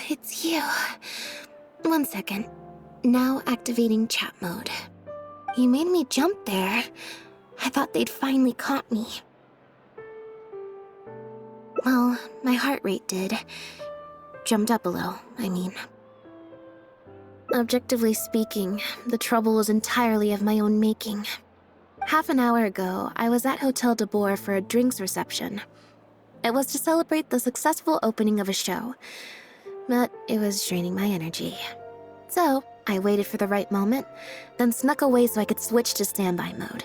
it's you. 1 second. Now activating chat mode. You made me jump there. I thought they'd finally caught me. Well, my heart rate did. Jumped up a little, I mean. Objectively speaking, the trouble was entirely of my own making. Half an hour ago, I was at Hotel de Boer for a drinks reception. It was to celebrate the successful opening of a show, but it was draining my energy. So, I waited for the right moment, then snuck away so I could switch to standby mode.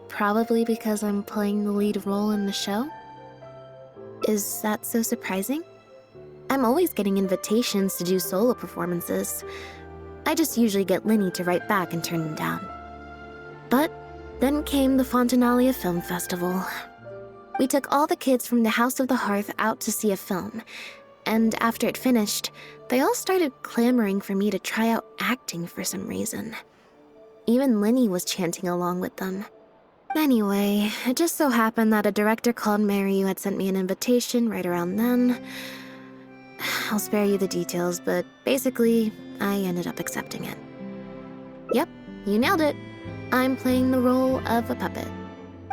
Probably because I'm playing the lead role in the show? Is that so surprising? I'm always getting invitations to do solo performances. I just usually get Linny to write back and turn them down. But then came the Fontanalia Film Festival. We took all the kids from the House of the Hearth out to see a film, and after it finished, they all started clamoring for me to try out acting for some reason. Even Linny was chanting along with them. Anyway, it just so happened that a director called Mariu had sent me an invitation right around then. I'll spare you the details, but basically, I ended up accepting it. Yep, you nailed it. I'm playing the role of a puppet.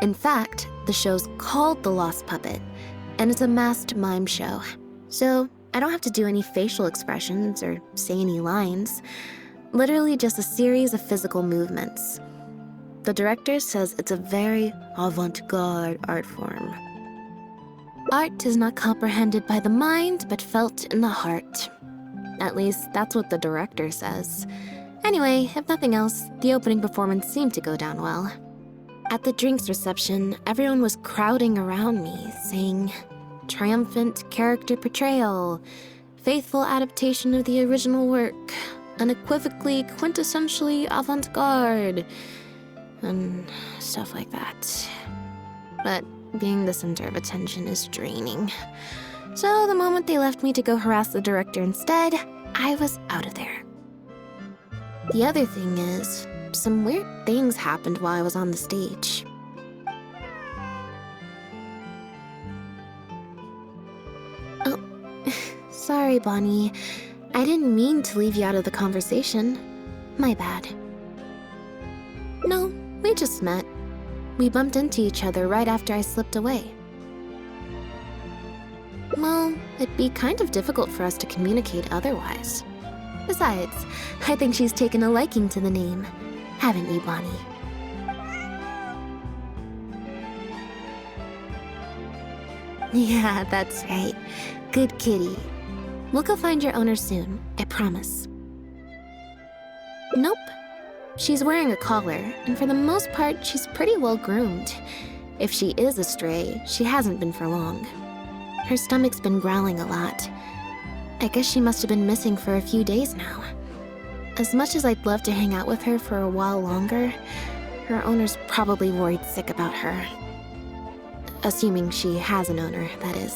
In fact, the show's called The Lost Puppet, and it's a masked mime show. So, I don't have to do any facial expressions or say any lines. Literally just a series of physical movements. The director says it's a very avant-garde art form. Art is not comprehended by the mind, but felt in the heart. At least, that's what the director says. Anyway, if nothing else, the opening performance seemed to go down well. At the drinks reception, everyone was crowding around me, saying, "Triumphant character portrayal, faithful adaptation of the original work, unequivocally, quintessentially avant-garde," and stuff like that. But being the center of attention is draining. So the moment they left me to go harass the director instead, I was out of there. The other thing is, some weird things happened while I was on the stage. Oh, sorry, Bonnie. I didn't mean to leave you out of the conversation. My bad. No, we just met. We bumped into each other right after I slipped away. Well, it'd be kind of difficult for us to communicate otherwise. Besides, I think she's taken a liking to the name. Haven't you, Bonnie? Yeah, that's right. Good kitty. We'll go find your owner soon, I promise. Nope. She's wearing a collar, and for the most part, she's pretty well groomed. If she is a stray, she hasn't been for long. Her stomach's been growling a lot. I guess she must have been missing for a few days now. As much as I'd love to hang out with her for a while longer, her owner's probably worried sick about her. Assuming she has an owner, that is.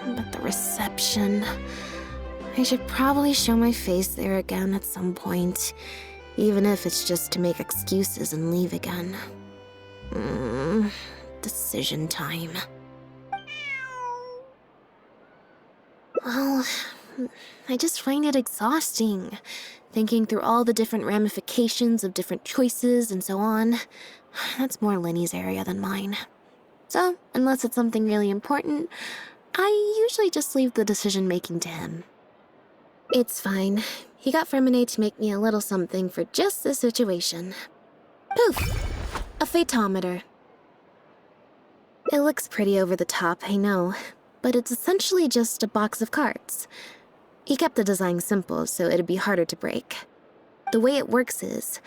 But the reception... I should probably show my face there again at some point, even if it's just to make excuses and leave again. Decision time. Well, I just find it exhausting, thinking through all the different ramifications of different choices and so on. That's more Linny's area than mine. So, unless it's something really important, I usually just leave the decision-making to him. It's fine. He got Fremine to make me a little something for just this situation. Poof! A phaetometer. It looks pretty over the top, I know, but it's essentially just a box of cards. He kept the design simple, so it'd be harder to break. The way it works is,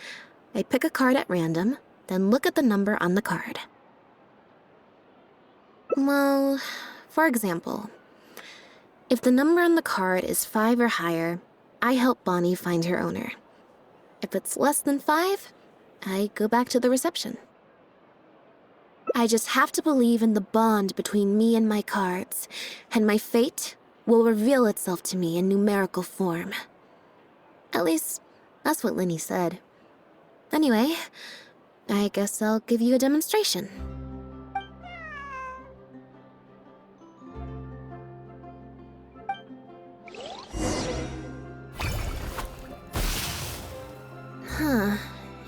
I pick a card at random, then look at the number on the card. Well, for example, if the number on the card is 5 or higher, I help Bonnie find her owner. If it's less than 5, I go back to the reception. I just have to believe in the bond between me and my cards, and my fate will reveal itself to me in numerical form. At least, that's what Linny said. Anyway, I guess I'll give you a demonstration.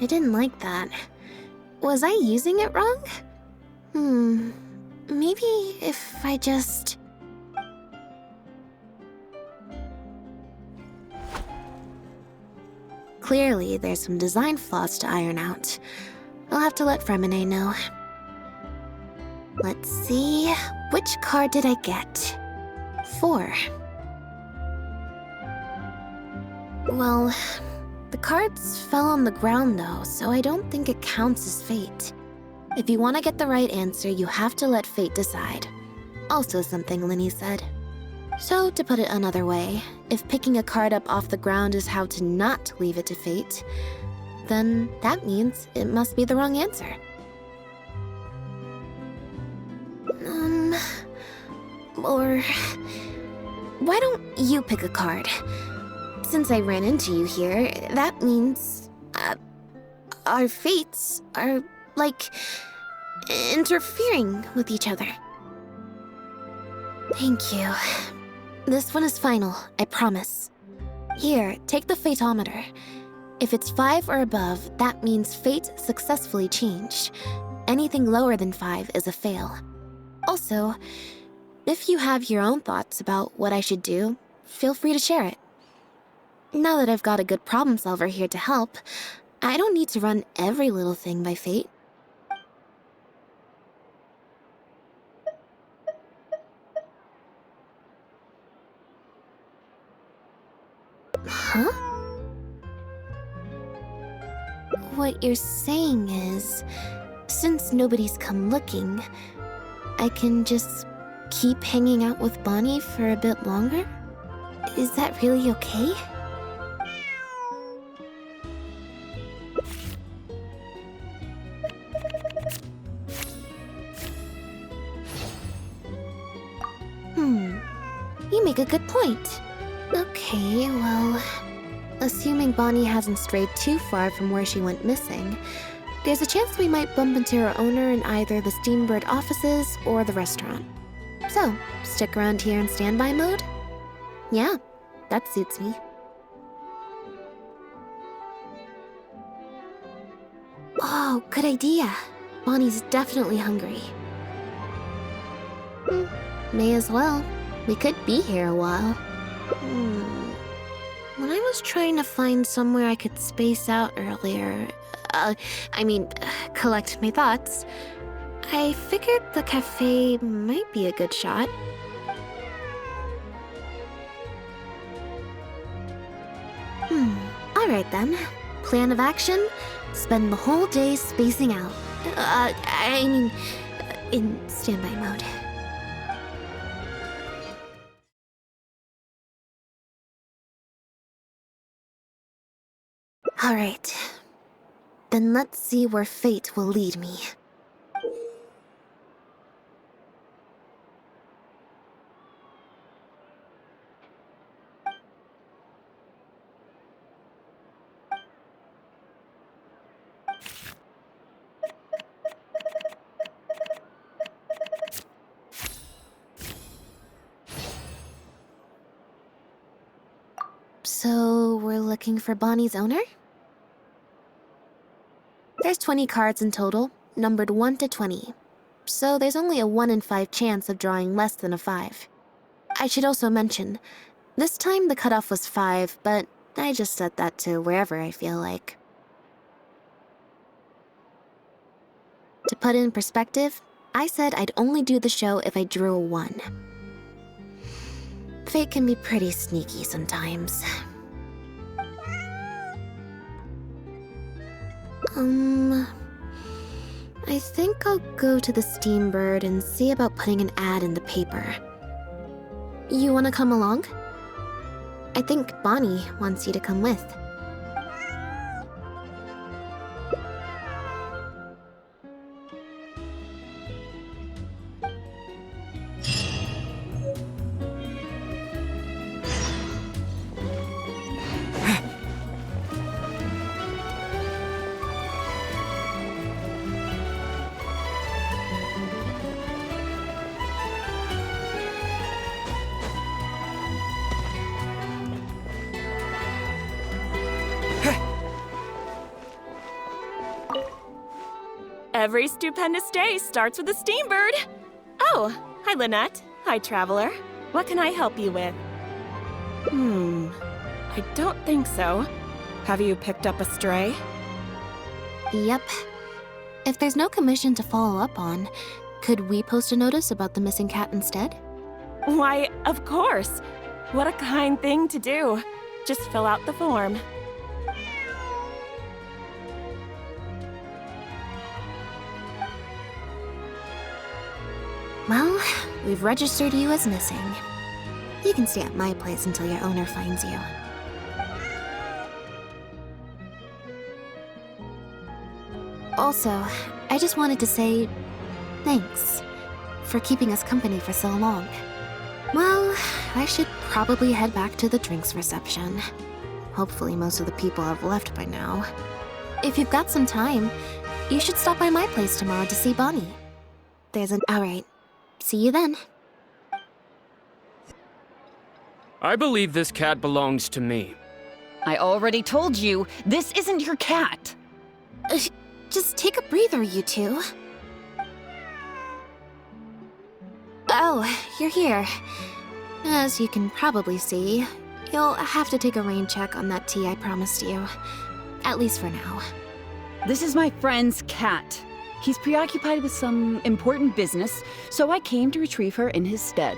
I didn't like that. Was I using it wrong? Maybe if I just... Clearly, there's some design flaws to iron out. I'll have to let Fremine know. Let's see... Which card did I get? 4. Well, the cards fell on the ground though, so I don't think it counts as fate. If you want to get the right answer, you have to let fate decide. Also something Linny said. So, to put it another way, if picking a card up off the ground is how to not leave it to fate, then that means it must be the wrong answer. Or... Why don't you pick a card? Since I ran into you here, that means... our fates are, like, interfering with each other. Thank you. This one is final, I promise. Here, take the fateometer. If it's 5 or above, that means fate successfully changed. Anything lower than 5 is a fail. Also, if you have your own thoughts about what I should do, feel free to share it. Now that I've got a good problem solver here to help, I don't need to run every little thing by fate. Huh? What you're saying is, since nobody's come looking, I can just keep hanging out with Bonnie for a bit longer? Is that really okay? You make a good point. Okay, well, assuming Bonnie hasn't strayed too far from where she went missing, there's a chance we might bump into her owner in either the Steambird offices or the restaurant. So, stick around here in standby mode? Yeah, that suits me. Oh, good idea. Bonnie's definitely hungry. May as well. We could be here a while. When I was trying to find somewhere I could space out earlier, collect my thoughts, I figured the cafe might be a good shot. Alright then. Plan of action? Spend the whole day spacing out. In standby mode. Alright. Then let's see where fate will lead me. So, we're looking for Bonnie's owner? There's 20 cards in total, numbered 1 to 20. So there's only a 1 in 5 chance of drawing less than a 5. I should also mention, this time the cutoff was 5, but I just set that to wherever I feel like. To put it in perspective, I said I'd only do the show if I drew a 1. Fate can be pretty sneaky sometimes. I think I'll go to the Steambird and see about putting an ad in the paper. You wanna come along? I think Bonnie wants you to come with. Every stupendous day starts with a steambird. Oh, hi Lynette. Hi Traveler. What can I help you with? I don't think so. Have you picked up a stray? Yep. If there's no commission to follow up on, could we post a notice about the missing cat instead? Why, of course. What a kind thing to do. Just fill out the form. Well, we've registered you as missing. You can stay at my place until your owner finds you. Also, I just wanted to say thanks for keeping us company for so long. Well, I should probably head back to the drinks reception. Hopefully most of the people have left by now. If you've got some time, you should stop by my place tomorrow to see Bonnie. Alright. See you then. I believe this cat belongs to me. I already told you, this isn't your cat. Just take a breather, you two. Oh, you're here. As you can probably see, you'll have to take a rain check on that tea I promised you. At least for now. This is my friend's cat. He's preoccupied with some important business, so I came to retrieve her in his stead.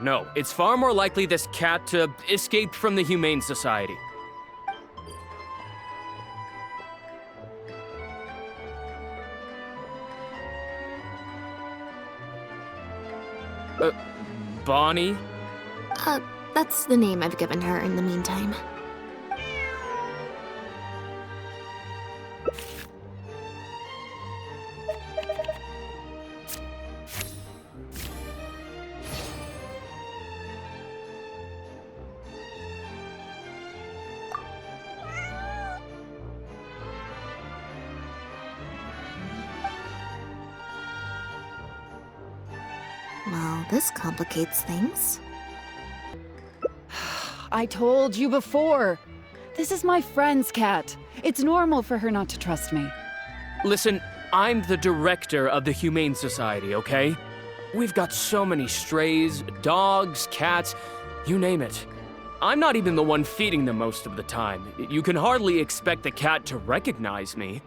No, it's far more likely this cat escaped from the Humane Society. Bonnie? That's the name I've given her in the meantime. Well, this complicates things. I told you before. This is my friend's cat. It's normal for her not to trust me. Listen, I'm the director of the Humane Society, okay? We've got so many strays, dogs, cats, you name it. I'm not even the one feeding them most of the time. You can hardly expect the cat to recognize me.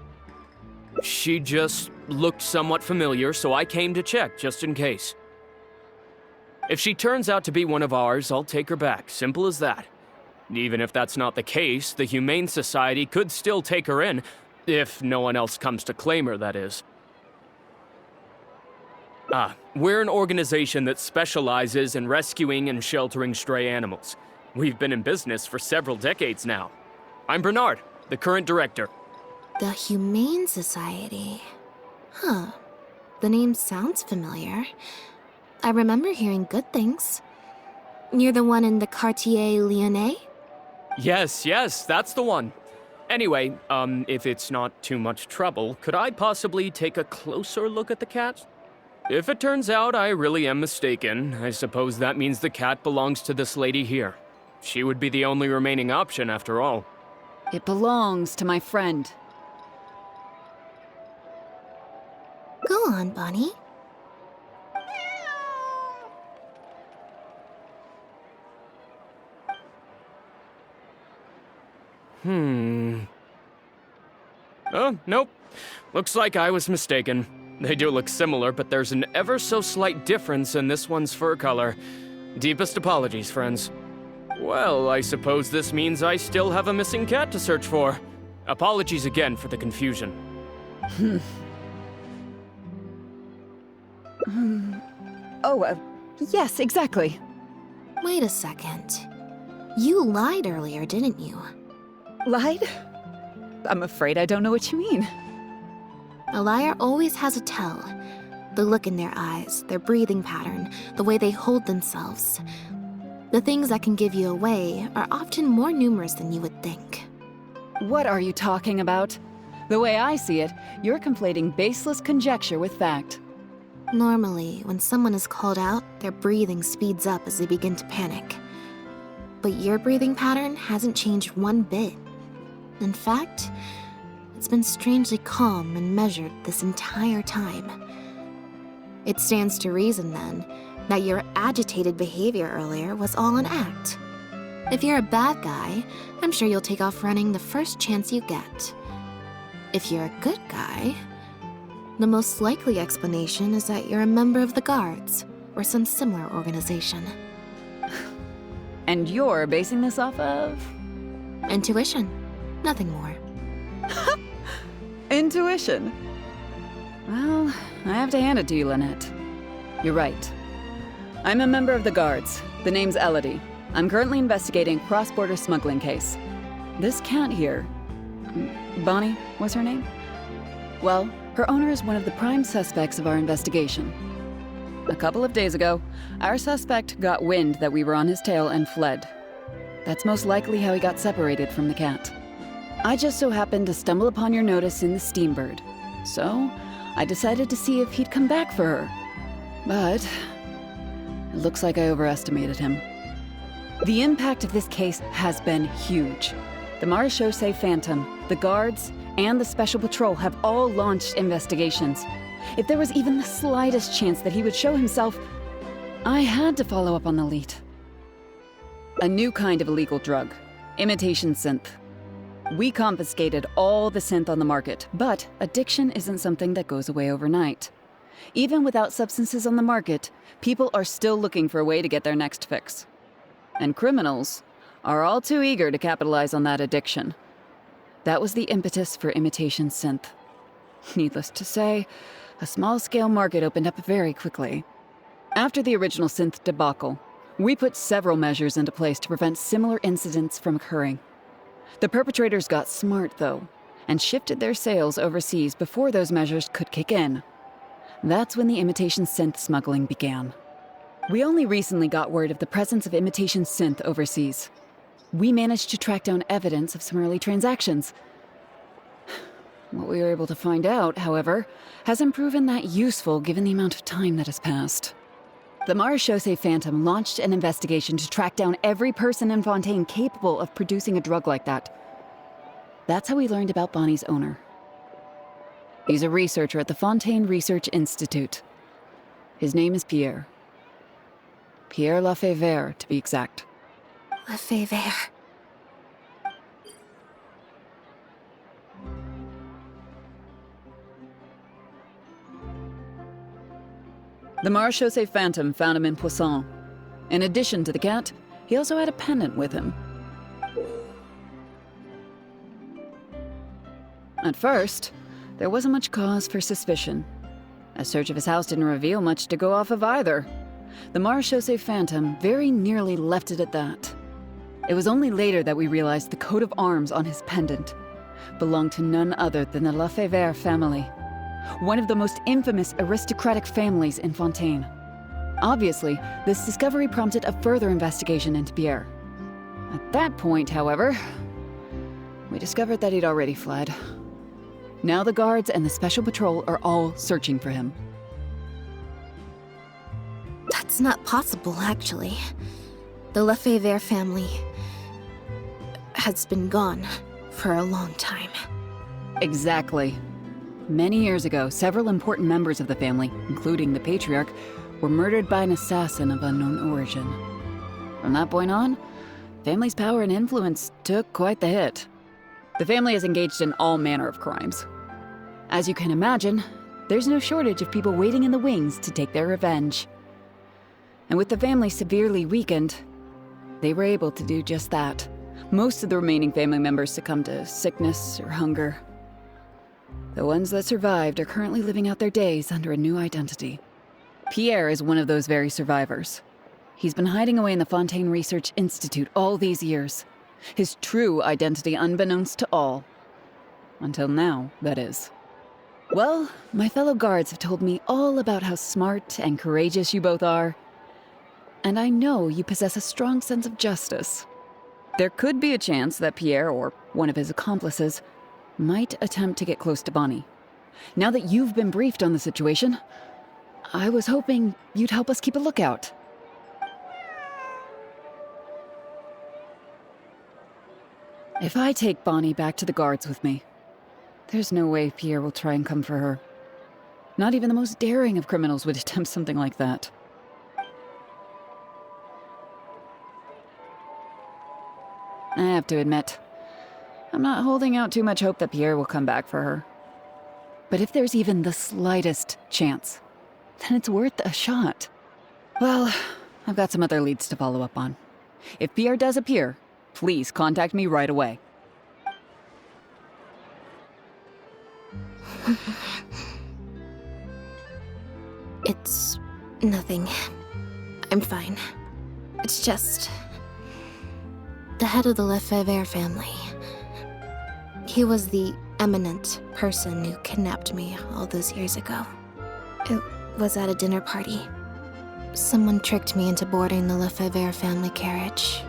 She just looked somewhat familiar, so I came to check, just in case. If she turns out to be one of ours, I'll take her back. Simple as that. Even if that's not the case, the Humane Society could still take her in, if no one else comes to claim her, that is. We're an organization that specializes in rescuing and sheltering stray animals. We've been in business for several decades now. I'm Bernard, the current director. The Humane Society. Huh. The name sounds familiar. I remember hearing good things. You're the one in the Quartier Lyonnais? Yes, that's the one. Anyway, if it's not too much trouble, could I possibly take a closer look at the cat? If it turns out I really am mistaken, I suppose that means the cat belongs to this lady here. She would be the only remaining option after all. It belongs to my friend. Go on, Bonnie. Oh, nope. Looks like I was mistaken. They do look similar, but there's an ever so slight difference in this one's fur color. Deepest apologies, friends. Well, I suppose this means I still have a missing cat to search for. Apologies again for the confusion. Yes, exactly. Wait a second. You lied earlier, didn't you? Lied? I'm afraid I don't know what you mean. A liar always has a tell. The look in their eyes, their breathing pattern, the way they hold themselves. The things that can give you away are often more numerous than you would think. What are you talking about? The way I see it, you're conflating baseless conjecture with fact. Normally, when someone is called out, their breathing speeds up as they begin to panic. But your breathing pattern hasn't changed one bit. In fact, it's been strangely calm and measured this entire time. It stands to reason, then, that your agitated behavior earlier was all an act. If you're a bad guy, I'm sure you'll take off running the first chance you get. If you're a good guy, the most likely explanation is that you're a member of the Guards, or some similar organization. And you're basing this off of? Intuition. Nothing more. Intuition. Well, I have to hand it to you, Lynette. You're right. I'm a member of the Guards. The name's Elodie. I'm currently investigating a cross-border smuggling case. This cat here, Bonnie was her name? Well, her owner is one of the prime suspects of our investigation. A couple of days ago, our suspect got wind that we were on his tail and fled. That's most likely how he got separated from the cat. I just so happened to stumble upon your notice in the Steambird, so I decided to see if he'd come back for her. But it looks like I overestimated him. The impact of this case has been huge. The Marechaussee Phantom, the Guards, and the Special Patrol have all launched investigations. If there was even the slightest chance that he would show himself, I had to follow up on the lead. A new kind of illegal drug, imitation synth. We confiscated all the synth on the market, but addiction isn't something that goes away overnight. Even without substances on the market, people are still looking for a way to get their next fix. And criminals are all too eager to capitalize on that addiction. That was the impetus for imitation synth. Needless to say, a small-scale market opened up very quickly. After the original synth debacle, we put several measures into place to prevent similar incidents from occurring. The perpetrators got smart, though, and shifted their sales overseas before those measures could kick in. That's when the imitation synth smuggling began. We only recently got word of the presence of imitation synth overseas. We managed to track down evidence of some early transactions. What we were able to find out, however, hasn't proven that useful given the amount of time that has passed. The Marechaussee Phantom launched an investigation to track down every person in Fontaine capable of producing a drug like that. That's how we learned about Bonnie's owner. He's a researcher at the Fontaine Research Institute. His name is Pierre Lefebvre, to be exact. Lefebvre. The Marechaussee Phantom found him in Poisson. In addition to the cat, he also had a pendant with him. At first, there wasn't much cause for suspicion. A search of his house didn't reveal much to go off of either. The Marechaussee Phantom very nearly left it at that. It was only later that we realized the coat of arms on his pendant belonged to none other than the Lefebvre family, one of the most infamous aristocratic families in Fontaine. Obviously, this discovery prompted a further investigation into Pierre. At that point, however, we discovered that he'd already fled. Now the Guards and the Special Patrol are all searching for him. That's not possible, actually. The Lefebvre family has been gone for a long time. Exactly. Many years ago, several important members of the family, including the Patriarch, were murdered by an assassin of unknown origin. From that point on, family's power and influence took quite the hit. The family is engaged in all manner of crimes. As you can imagine, there's no shortage of people waiting in the wings to take their revenge. And with the family severely weakened, they were able to do just that. Most of the remaining family members succumbed to sickness or hunger. The ones that survived are currently living out their days under a new identity. Pierre is one of those very survivors. He's been hiding away in the Fontaine Research Institute all these years. His true identity unbeknownst to all. Until now, that is. Well, my fellow guards have told me all about how smart and courageous you both are. And I know you possess a strong sense of justice. There could be a chance that Pierre, or one of his accomplices, might attempt to get close to Bonnie. Now that you've been briefed on the situation, I was hoping you'd help us keep a lookout. If I take Bonnie back to the guards with me, there's no way Pierre will try and come for her. Not even the most daring of criminals would attempt something like that. I have to admit, I'm not holding out too much hope that Pierre will come back for her. But if there's even the slightest chance, then it's worth a shot. Well, I've got some other leads to follow up on. If Pierre does appear, please contact me right away. It's nothing. I'm fine. It's just... the head of the Lefebvre family. He was the eminent person who kidnapped me all those years ago. It was at a dinner party. Someone tricked me into boarding the Lefebvre family carriage.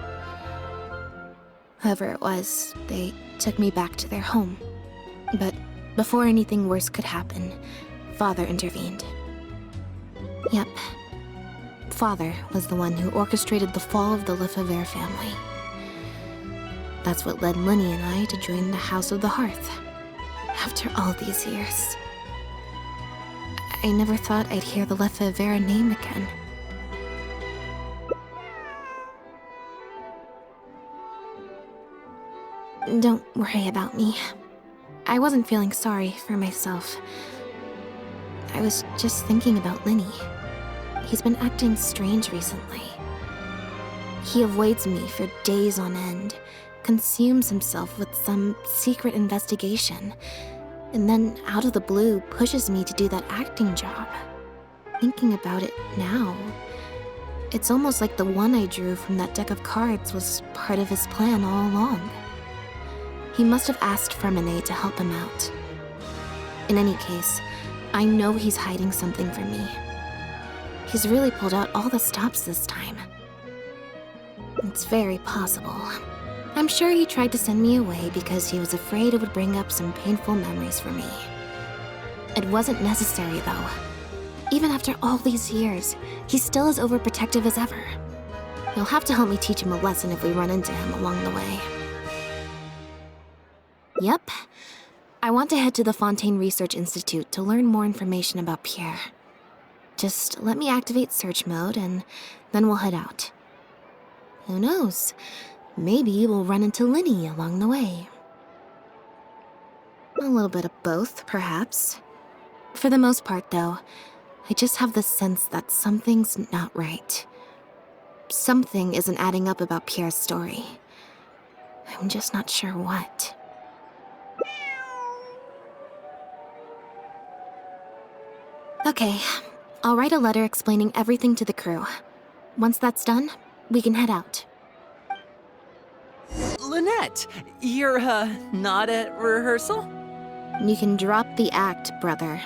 Whoever it was, they took me back to their home. But before anything worse could happen, Father intervened. Yep. Father was the one who orchestrated the fall of the Lefebvre family. That's what led Lenny and I to join the House of the Hearth. After all these years. I never thought I'd hear the Lefebvre name again. Don't worry about me. I wasn't feeling sorry for myself. I was just thinking about Lenny. He's been acting strange recently. He avoids me for days on end, consumes himself with some secret investigation, and then out of the blue pushes me to do that acting job. Thinking about it now, it's almost like the one I drew from that deck of cards was part of his plan all along. He must have asked Fermine to help him out. In any case, I know he's hiding something from me. He's really pulled out all the stops this time. It's very possible. I'm sure he tried to send me away because he was afraid it would bring up some painful memories for me. It wasn't necessary, though. Even after all these years, he's still as overprotective as ever. You'll have to help me teach him a lesson if we run into him along the way. Yep. I want to head to the Fontaine Research Institute to learn more information about Pierre. Just let me activate search mode and then we'll head out. Who knows? Maybe we'll run into Lenny along the way. A little bit of both, perhaps. For the most part, though, I just have the sense that something's not right. Something isn't adding up about Pierre's story. I'm just not sure what. Okay, I'll write a letter explaining everything to the crew. Once that's done, we can head out. Lynette, you're, not at rehearsal? You can drop the act, brother.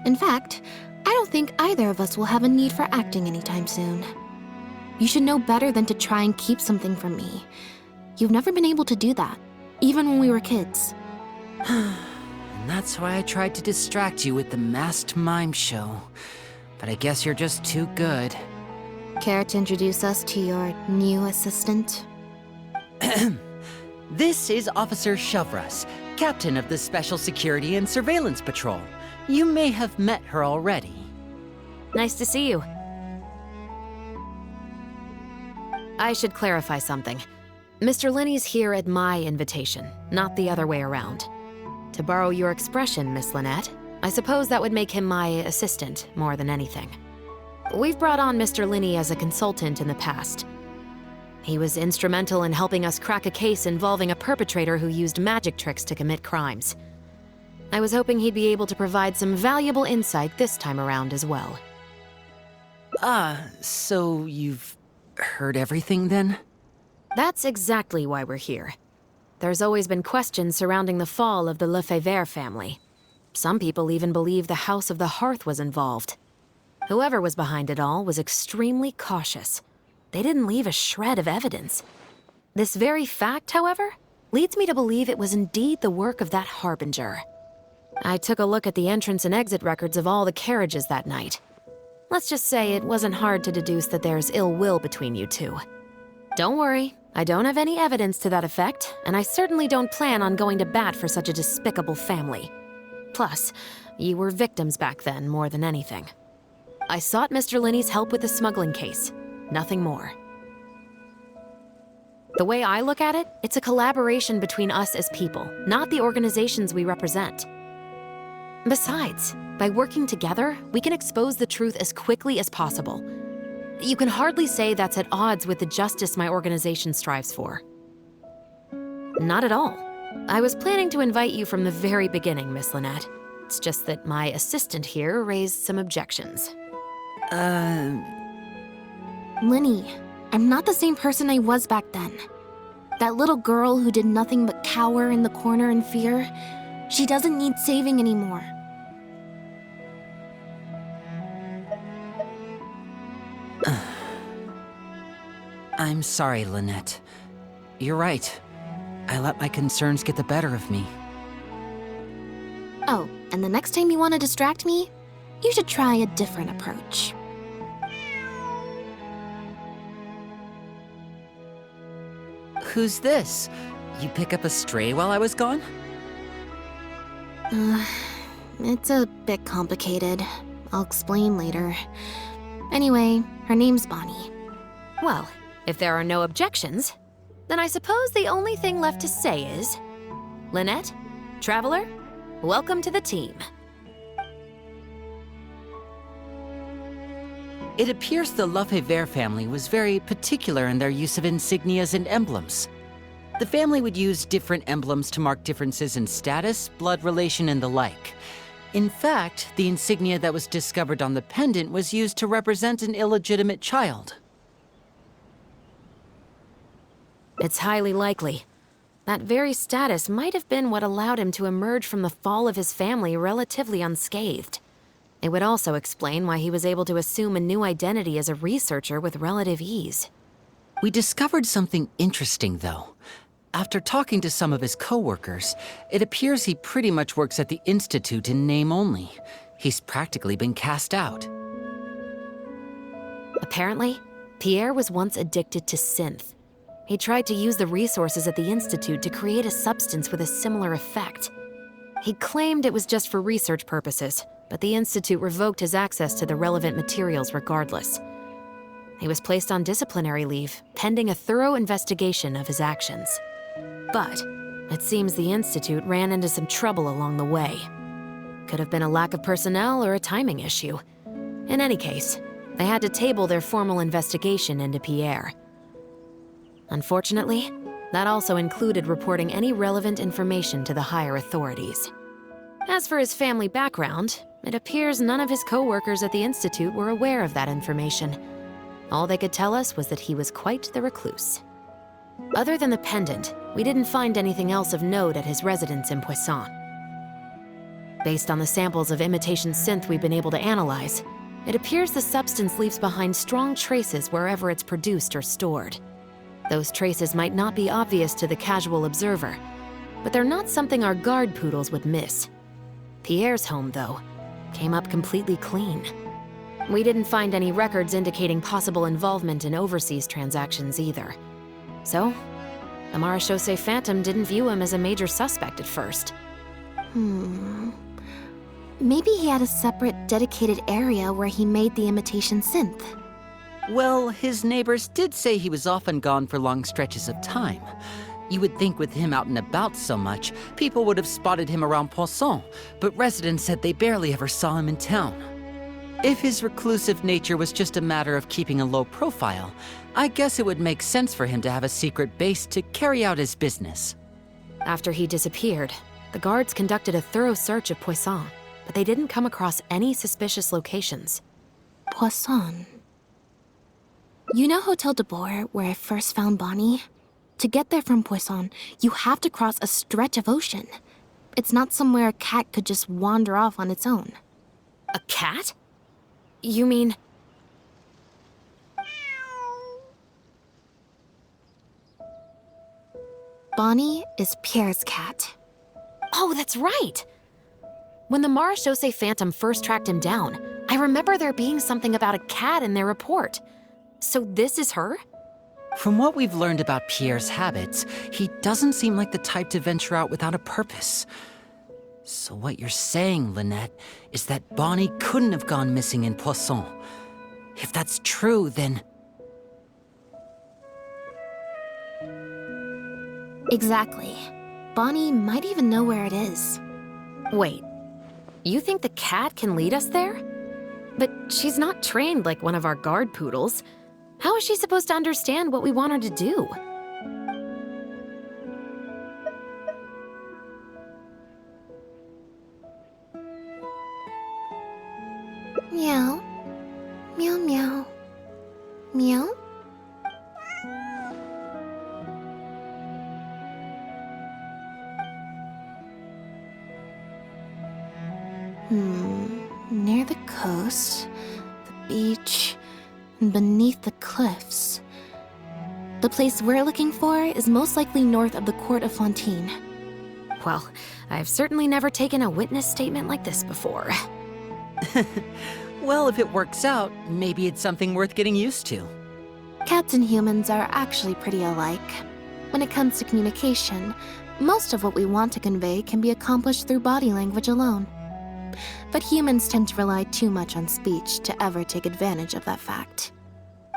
In fact, I don't think either of us will have a need for acting anytime soon. You should know better than to try and keep something from me. You've never been able to do that, even when we were kids. And that's why I tried to distract you with the masked mime show. But I guess you're just too good. Care to introduce us to your new assistant? This is Officer Shovras, captain of the Special Security and Surveillance Patrol. You may have met her already. Nice to see you. I should clarify something. Mr. Lenny's here at my invitation, not the other way around. To borrow your expression, Miss Lynette, I suppose that would make him my assistant more than anything. We've brought on Mr. Lenny as a consultant in the past. He was instrumental in helping us crack a case involving a perpetrator who used magic tricks to commit crimes. I was hoping he'd be able to provide some valuable insight this time around as well. So you've heard everything then? That's exactly why we're here. There's always been questions surrounding the fall of the Lefebvre family. Some people even believe the House of the Hearth was involved. Whoever was behind it all was extremely cautious. they didn't leave a shred of evidence. This very fact, however, leads me to believe it was indeed the work of that harbinger. I took a look at the entrance and exit records of all the carriages that night. Let's just say it wasn't hard to deduce that there's ill will between you two. Don't worry, I don't have any evidence to that effect, and I certainly don't plan on going to bat for such a despicable family. Plus, you were victims back then more than anything. I sought Mr. Linney's help with the smuggling case, nothing more. The way I look at it, it's a collaboration between us as people, not the organizations we represent. Besides, by working together, we can expose the truth as quickly as possible. You can hardly say that's at odds with the justice my organization strives for. Not at all. I was planning to invite you from the very beginning, Miss Lynette. It's just that my assistant here raised some objections. Linny, I'm not the same person I was back then. That little girl who did nothing but cower in the corner in fear, she doesn't need saving anymore. I'm sorry, Lynette. You're right. I let my concerns get the better of me. Oh, and the next time you want to distract me, you should try a different approach. Who's this? You pick up a stray while I was gone? It's a bit complicated. I'll explain later. Anyway, her name's Bonnie. Well, if there are no objections, then I suppose the only thing left to say is, Lynette, Traveler, welcome to the team. It appears the Lefebvre family was very particular in their use of insignias and emblems. The family would use different emblems to mark differences in status, blood relation, and the like. In fact, the insignia that was discovered on the pendant was used to represent an illegitimate child. It's highly likely. That very status might have been what allowed him to emerge from the fall of his family relatively unscathed. It would also explain why he was able to assume a new identity as a researcher with relative ease. We discovered something interesting, though. After talking to some of his co-workers, it appears he pretty much works at the Institute in name only. He's practically been cast out. Apparently, Pierre was once addicted to synth. He tried to use the resources at the Institute to create a substance with a similar effect. He claimed it was just for research purposes, but the Institute revoked his access to the relevant materials regardless. He was placed on disciplinary leave, pending a thorough investigation of his actions. But it seems the Institute ran into some trouble along the way. Could have been a lack of personnel or a timing issue. In any case, they had to table their formal investigation into Pierre. Unfortunately, that also included reporting any relevant information to the higher authorities. As for his family background, it appears none of his co-workers at the Institute were aware of that information. All they could tell us was that he was quite the recluse. Other than the pendant, we didn't find anything else of note at his residence in Poisson. Based on the samples of imitation synth we've been able to analyze, it appears the substance leaves behind strong traces wherever it's produced or stored. Those traces might not be obvious to the casual observer, but they're not something our guard poodles would miss. Pierre's home, though, came up completely clean. We didn't find any records indicating possible involvement in overseas transactions either. So, the Marechaussee Phantom didn't view him as a major suspect at first. Maybe he had a separate, dedicated area where he made the imitation synth. Well, his neighbors did say he was often gone for long stretches of time. You would think with him out and about so much, people would have spotted him around Poisson, but residents said they barely ever saw him in town. If his reclusive nature was just a matter of keeping a low profile, I guess it would make sense for him to have a secret base to carry out his business. After he disappeared, the guards conducted a thorough search of Poisson, but they didn't come across any suspicious locations. Poisson. You know Hotel de Boer, where I first found Bonnie? To get there from Poisson, you have to cross a stretch of ocean. It's not somewhere a cat could just wander off on its own. A cat? You mean... Bonnie is Pierre's cat. Oh, that's right! When the Marechaussee Phantom first tracked him down, I remember there being something about a cat in their report. So this is her? From what we've learned about Pierre's habits, he doesn't seem like the type to venture out without a purpose. So what you're saying, Lynette, is that Bonnie couldn't have gone missing in Poisson. If that's true, then... Exactly. Bonnie might even know where it is. Wait, you think the cat can lead us there? But she's not trained like one of our guard poodles. How is she supposed to understand what we want her to do? Meow. Meow meow. Meow? Near the coast, the beach, and beneath the cliffs. The place we're looking for is most likely north of the Court of Fontaine. Well, I've certainly never taken a witness statement like this before. Well, if it works out, maybe it's something worth getting used to. Cats and humans are actually pretty alike. When it comes to communication, most of what we want to convey can be accomplished through body language alone. But humans tend to rely too much on speech to ever take advantage of that fact.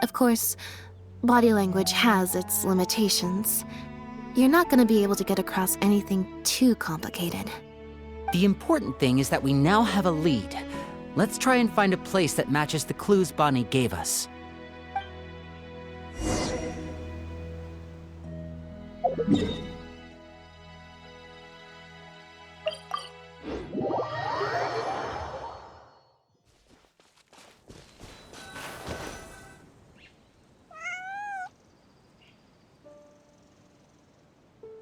Of course, body language has its limitations. You're not going to be able to get across anything too complicated. The important thing is that we now have a lead. Let's try and find a place that matches the clues Bonnie gave us.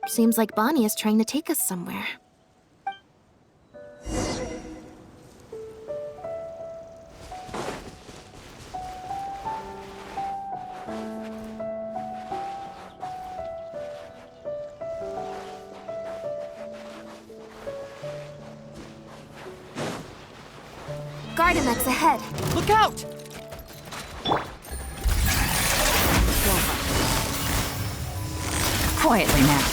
Seems like Bonnie is trying to take us somewhere. Gardemex ahead. Look out! Quietly now.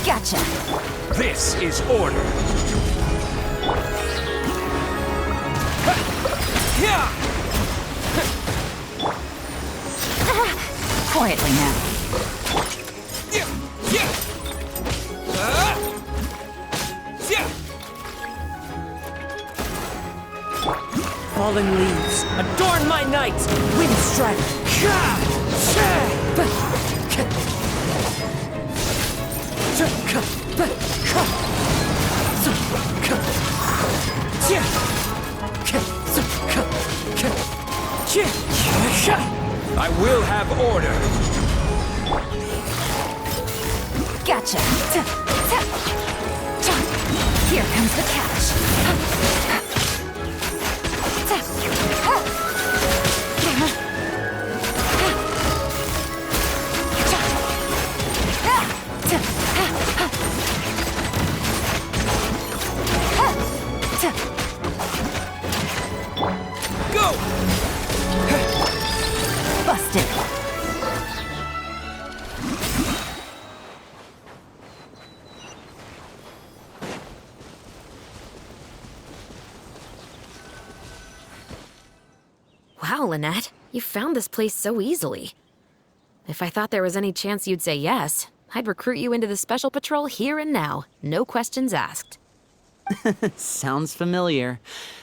Gotcha. This is order. Quietly now. Fallen leaves, adorn my night! Wind strike! I will have order. Gotcha. Here comes the catch. Go! Busted. Wow, Lynette, you found this place so easily. If I thought there was any chance you'd say yes, I'd recruit you into the Special Patrol here and now, no questions asked. Sounds familiar.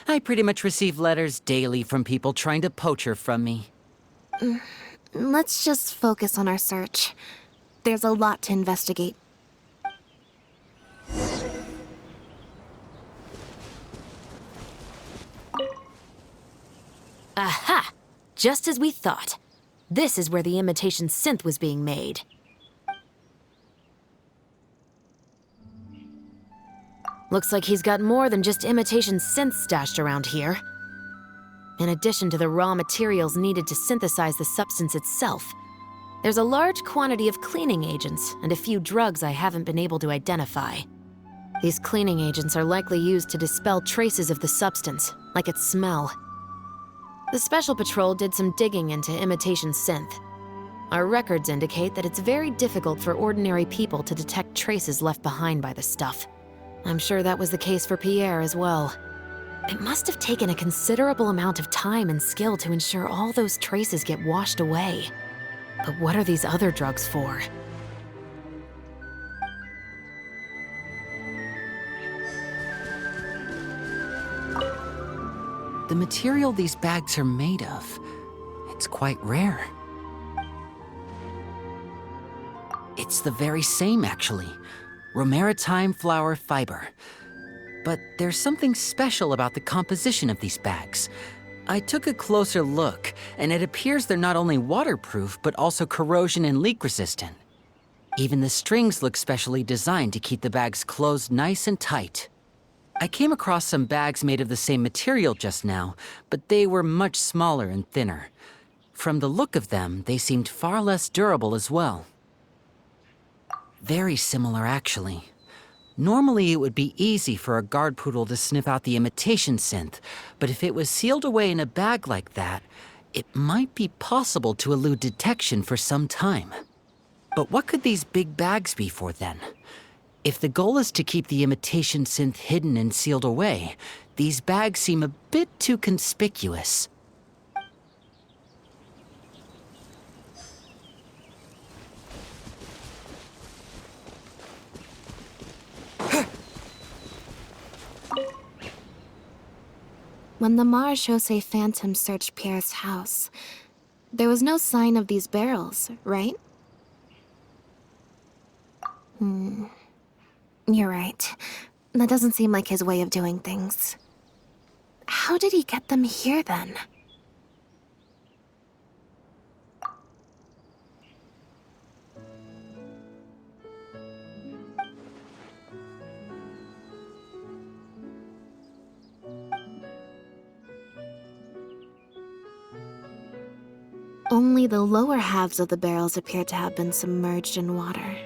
I pretty much receive letters daily from people trying to poach her from me. Let's just focus on our search. There's a lot to investigate. Aha! Just as we thought. This is where the imitation synth was being made. Looks like he's got more than just imitation synths stashed around here. In addition to the raw materials needed to synthesize the substance itself, there's a large quantity of cleaning agents and a few drugs I haven't been able to identify. These cleaning agents are likely used to dispel traces of the substance, like its smell. The Special Patrol did some digging into imitation synth. Our records indicate that it's very difficult for ordinary people to detect traces left behind by the stuff. I'm sure that was the case for Pierre as well. It must have taken a considerable amount of time and skill to ensure all those traces get washed away. But what are these other drugs for? The material these bags are made of, it's quite rare. It's the very same, actually. Romaritime flower fiber. But there's something special about the composition of these bags. I took a closer look, and it appears they're not only waterproof, but also corrosion and leak resistant. Even the strings look specially designed to keep the bags closed nice and tight. I came across some bags made of the same material just now, but they were much smaller and thinner. From the look of them, they seemed far less durable as well. Very similar, actually. Normally, it would be easy for a guard poodle to sniff out the imitation synth, but if it was sealed away in a bag like that, it might be possible to elude detection for some time. But what could these big bags be for then? If the goal is to keep the imitation synth hidden and sealed away, these bags seem a bit too conspicuous. When the Marechaussee Phantom searched Pierre's house, there was no sign of these barrels, right? You're right. That doesn't seem like his way of doing things. How did he get them here, then? Only the lower halves of the barrels appear to have been submerged in water.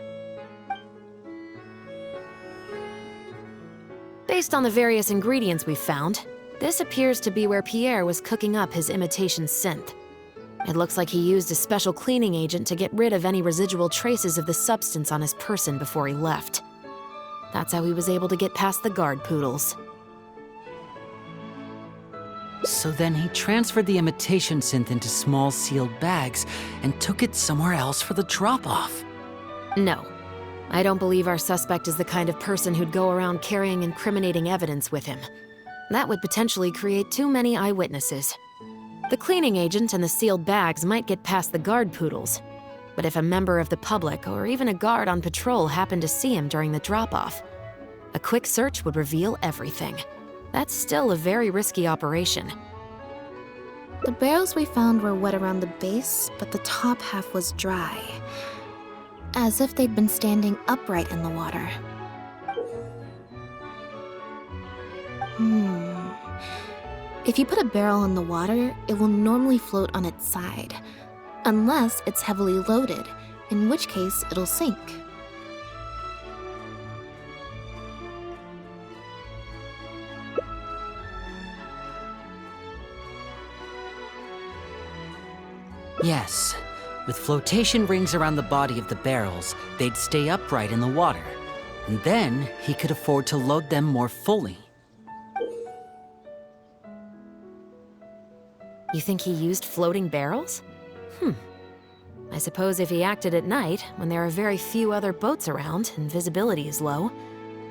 Based on the various ingredients we've found, this appears to be where Pierre was cooking up his imitation synth. It looks like he used a special cleaning agent to get rid of any residual traces of the substance on his person before he left. That's how he was able to get past the guard poodles. So then he transferred the imitation synth into small sealed bags and took it somewhere else for the drop-off. No. I don't believe our suspect is the kind of person who'd go around carrying incriminating evidence with him. That would potentially create too many eyewitnesses. The cleaning agent and the sealed bags might get past the guard poodles, but if a member of the public or even a guard on patrol happened to see him during the drop-off, a quick search would reveal everything. That's still a very risky operation. The barrels we found were wet around the base, but the top half was dry. As if they'd been standing upright in the water. If you put a barrel in the water, it will normally float on its side. Unless it's heavily loaded, in which case it'll sink. Yes. With flotation rings around the body of the barrels, they'd stay upright in the water. And then he could afford to load them more fully. You think he used floating barrels? I suppose if he acted at night, when there are very few other boats around and visibility is low,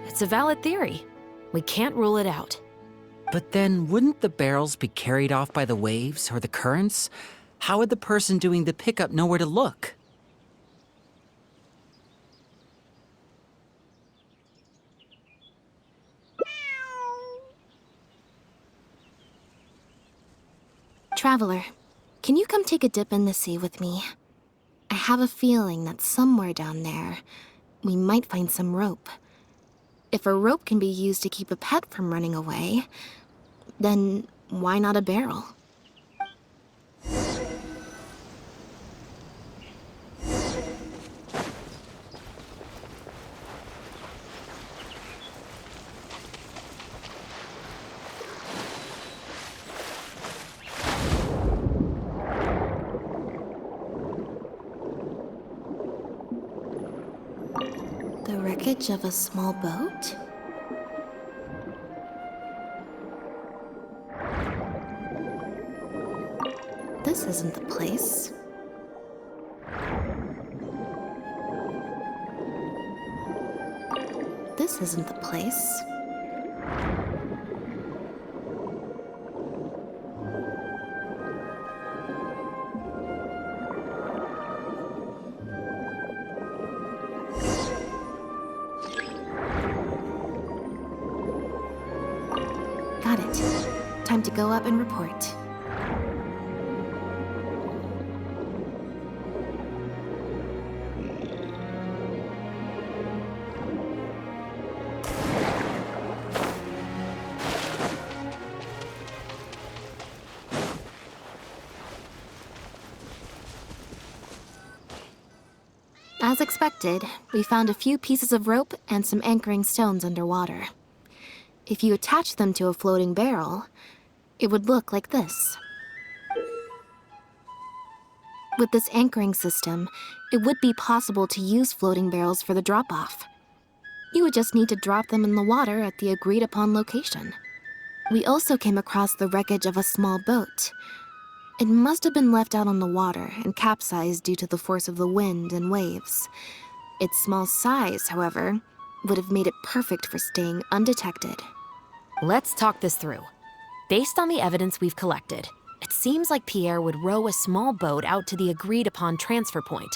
it's a valid theory. We can't rule it out. But then, wouldn't the barrels be carried off by the waves or the currents? How would the person doing the pickup know where to look? Traveler, can you come take a dip in the sea with me? I have a feeling that somewhere down there, we might find some rope. If a rope can be used to keep a pet from running away, then why not a barrel? The wreckage of a small boat? This isn't the place. This isn't the place. Got it. Time to go up and report. As expected, we found a few pieces of rope and some anchoring stones underwater. If you attach them to a floating barrel, it would look like this. With this anchoring system, it would be possible to use floating barrels for the drop-off. You would just need to drop them in the water at the agreed-upon location. We also came across the wreckage of a small boat. It must have been left out on the water and capsized due to the force of the wind and waves. Its small size, however, would have made it perfect for staying undetected. Let's talk this through. Based on the evidence we've collected, it seems like Pierre would row a small boat out to the agreed-upon transfer point,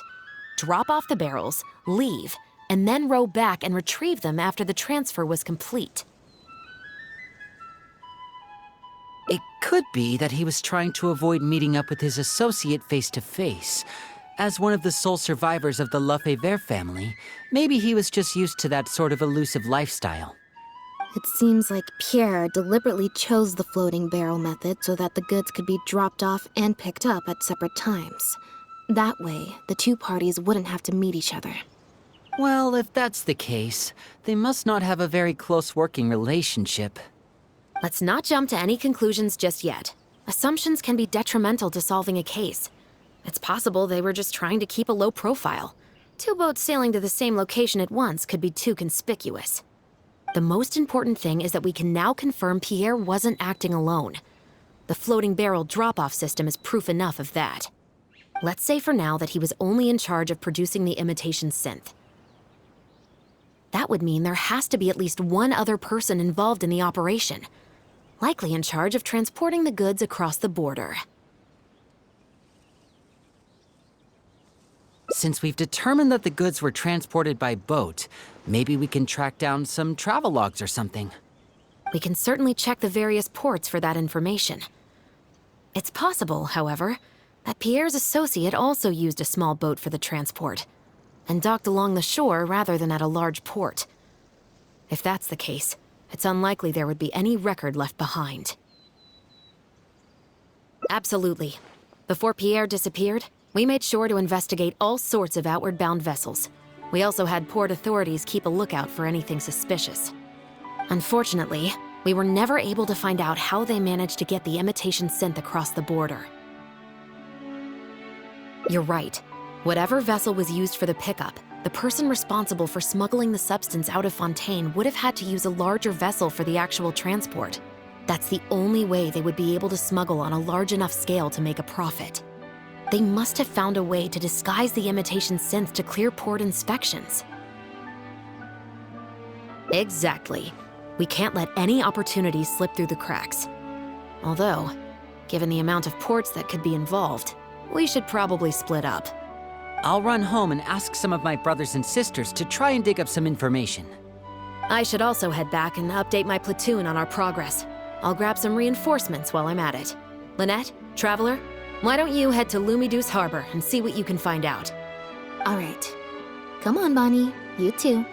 drop off the barrels, leave, and then row back and retrieve them after the transfer was complete. It could be that he was trying to avoid meeting up with his associate face-to-face. As one of the sole survivors of the Lefebvre family, maybe he was just used to that sort of elusive lifestyle. It seems like Pierre deliberately chose the floating barrel method so that the goods could be dropped off and picked up at separate times. That way, the two parties wouldn't have to meet each other. Well, if that's the case, they must not have a very close working relationship. Let's not jump to any conclusions just yet. Assumptions can be detrimental to solving a case. It's possible they were just trying to keep a low profile. Two boats sailing to the same location at once could be too conspicuous. The most important thing is that we can now confirm Pierre wasn't acting alone. The floating barrel drop-off system is proof enough of that. Let's say for now that he was only in charge of producing the imitation synth. That would mean there has to be at least one other person involved in the operation, likely in charge of transporting the goods across the border. Since we've determined that the goods were transported by boat, maybe we can track down some travel logs or something. We can certainly check the various ports for that information. It's possible, however, that Pierre's associate also used a small boat for the transport, and docked along the shore rather than at a large port. If that's the case, it's unlikely there would be any record left behind. Absolutely. Before Pierre disappeared, we made sure to investigate all sorts of outward-bound vessels. We also had port authorities keep a lookout for anything suspicious. Unfortunately, we were never able to find out how they managed to get the imitation synth across the border. You're right. Whatever vessel was used for the pickup, the person responsible for smuggling the substance out of Fontaine would have had to use a larger vessel for the actual transport. That's the only way they would be able to smuggle on a large enough scale to make a profit. They must have found a way to disguise the imitation synth to clear port inspections. Exactly. We can't let any opportunities slip through the cracks. Although, given the amount of ports that could be involved, we should probably split up. I'll run home and ask some of my brothers and sisters to try and dig up some information. I should also head back and update my platoon on our progress. I'll grab some reinforcements while I'm at it. Lynette, Traveler, why don't you head to Lumiduce Harbor and see what you can find out? All right. Come on, Bonnie. You too.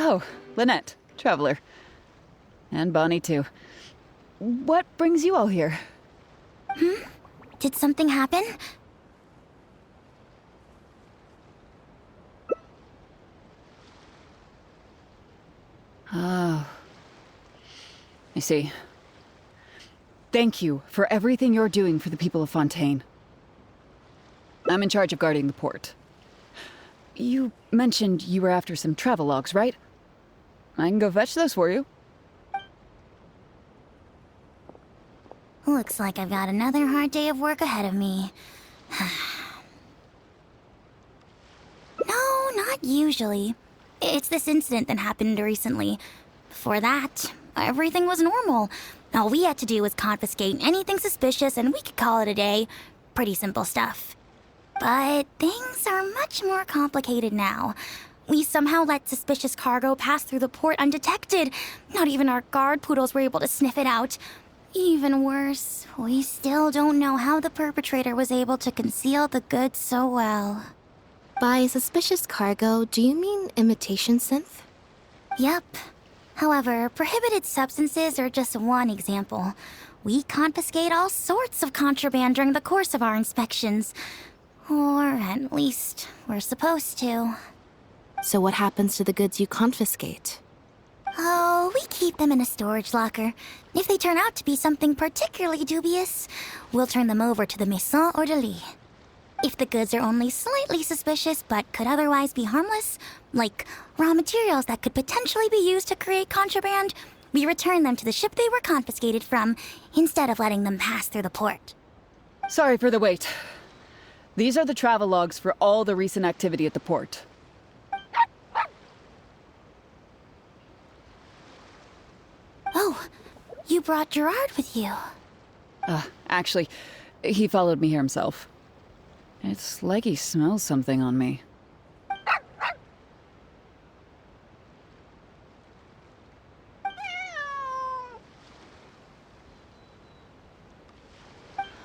Oh, Lynette, Traveler. And Bonnie, too. What brings you all here? Did something happen? Oh. I see. Thank you for everything you're doing for the people of Fontaine. I'm in charge of guarding the port. You mentioned you were after some travelogues, right? I can go fetch those for you. Looks like I've got another hard day of work ahead of me. No, not usually. It's this incident that happened recently. Before that, everything was normal. All we had to do was confiscate anything suspicious and we could call it a day. Pretty simple stuff. But things are much more complicated now. We somehow let suspicious cargo pass through the port undetected. Not even our guard poodles were able to sniff it out. Even worse, we still don't know how the perpetrator was able to conceal the goods so well. By suspicious cargo, do you mean imitation synth? Yep. However, prohibited substances are just one example. We confiscate all sorts of contraband during the course of our inspections. Or at least, we're supposed to. So what happens to the goods you confiscate? Oh, we keep them in a storage locker. If they turn out to be something particularly dubious, we'll turn them over to the Maison Orderly. If the goods are only slightly suspicious but could otherwise be harmless, like raw materials that could potentially be used to create contraband, we return them to the ship they were confiscated from, instead of letting them pass through the port. Sorry for the wait. These are the travelogues for all the recent activity at the port. Oh, you brought Gerard with you. Actually, he followed me here himself. It's like he smells something on me.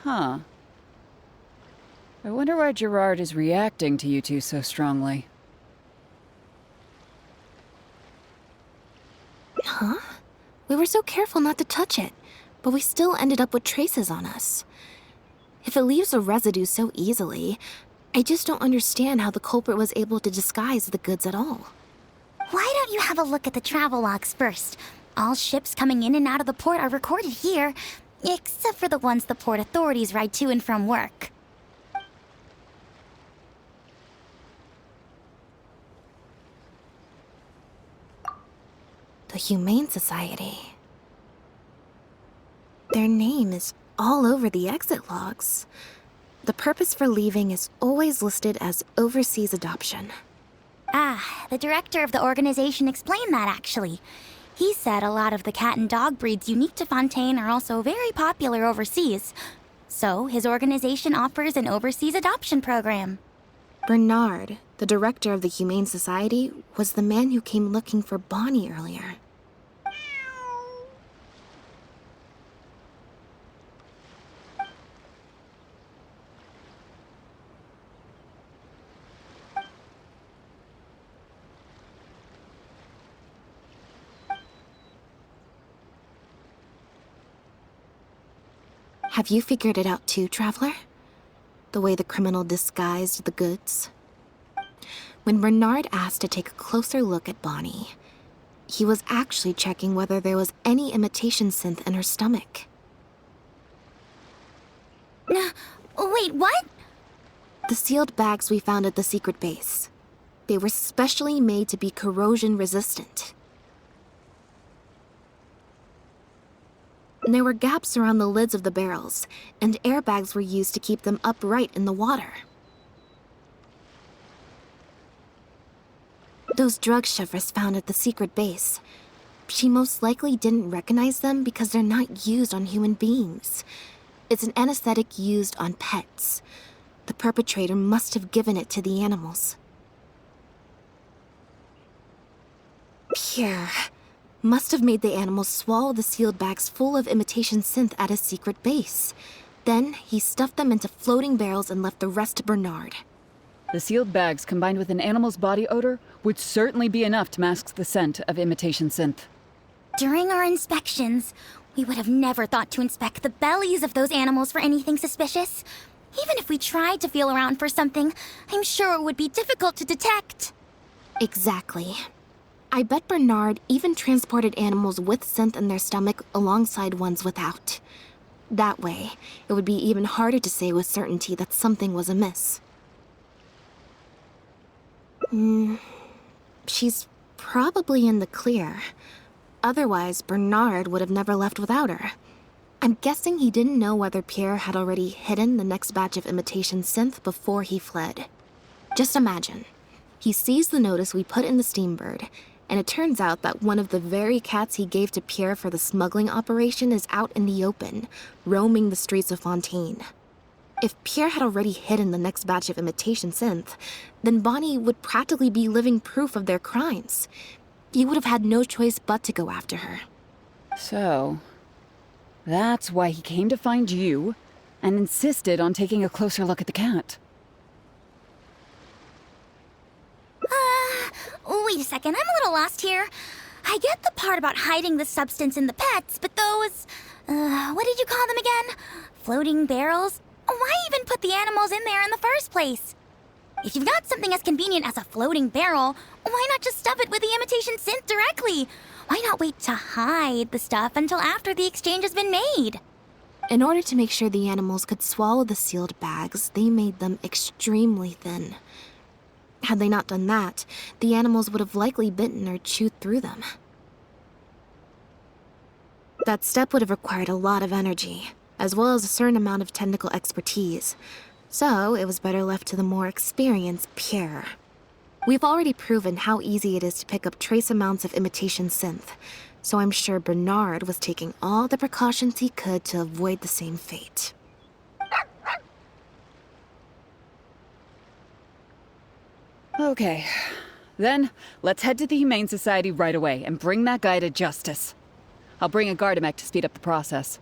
Huh. I wonder why Gerard is reacting to you two so strongly. Huh? We were so careful not to touch it, but we still ended up with traces on us. If it leaves a residue so easily, I just don't understand how the culprit was able to disguise the goods at all. Why don't you have a look at the travel logs first? All ships coming in and out of the port are recorded here, except for the ones the port authorities ride to and from work. The Humane Society. Their name is all over the exit logs. The purpose for leaving is always listed as overseas adoption. Ah, the director of the organization explained that, actually. He said a lot of the cat and dog breeds unique to Fontaine are also very popular overseas. So his organization offers an overseas adoption program. Bernard, the director of the Humane Society, was the man who came looking for Bonnie earlier. Have you figured it out too, Traveler? The way the criminal disguised the goods? When Bernard asked to take a closer look at Bonnie, he was actually checking whether there was any imitation synth in her stomach. Wait, what? The sealed bags we found at the secret base. They were specially made to be corrosion resistant. There were gaps around the lids of the barrels, and airbags were used to keep them upright in the water. Those drug shivers found at the secret base. She most likely didn't recognize them because they're not used on human beings. It's an anesthetic used on pets. The perpetrator must have given it to the animals. Pierre must have made the animals swallow the sealed bags full of imitation synth at his secret base. Then he stuffed them into floating barrels and left the rest to Bernard. The sealed bags combined with an animal's body odor would certainly be enough to mask the scent of imitation synth. During our inspections, we would have never thought to inspect the bellies of those animals for anything suspicious. Even if we tried to feel around for something, I'm sure it would be difficult to detect. Exactly. I bet Bernard even transported animals with synth in their stomach alongside ones without. That way, it would be even harder to say with certainty that something was amiss. She's probably in the clear. Otherwise, Bernard would have never left without her. I'm guessing he didn't know whether Pierre had already hidden the next batch of imitation synth before he fled. Just imagine. He sees the notice we put in the Steambird, and it turns out that one of the very cats he gave to Pierre for the smuggling operation is out in the open, roaming the streets of Fontaine. If Pierre had already hidden the next batch of imitation synth, then Bonnie would practically be living proof of their crimes. He would have had no choice but to go after her. So, that's why he came to find you and insisted on taking a closer look at the cat. Wait a second, I'm a little lost here. I get the part about hiding the substance in the pets, but those, what did you call them again? Floating barrels? Why even put the animals in there in the first place? If you've got something as convenient as a floating barrel, why not just stuff it with the imitation synth directly? Why not wait to hide the stuff until after the exchange has been made? In order to make sure the animals could swallow the sealed bags, they made them extremely thin. Had they not done that, the animals would have likely bitten or chewed through them. That step would have required a lot of energy, as well as a certain amount of technical expertise. So it was better left to the more experienced Pierre. We've already proven how easy it is to pick up trace amounts of imitation synth, so I'm sure Bernard was taking all the precautions he could to avoid the same fate. Okay, then let's head to the Humane Society right away and bring that guy to justice. I'll bring a Gardamek to speed up the process.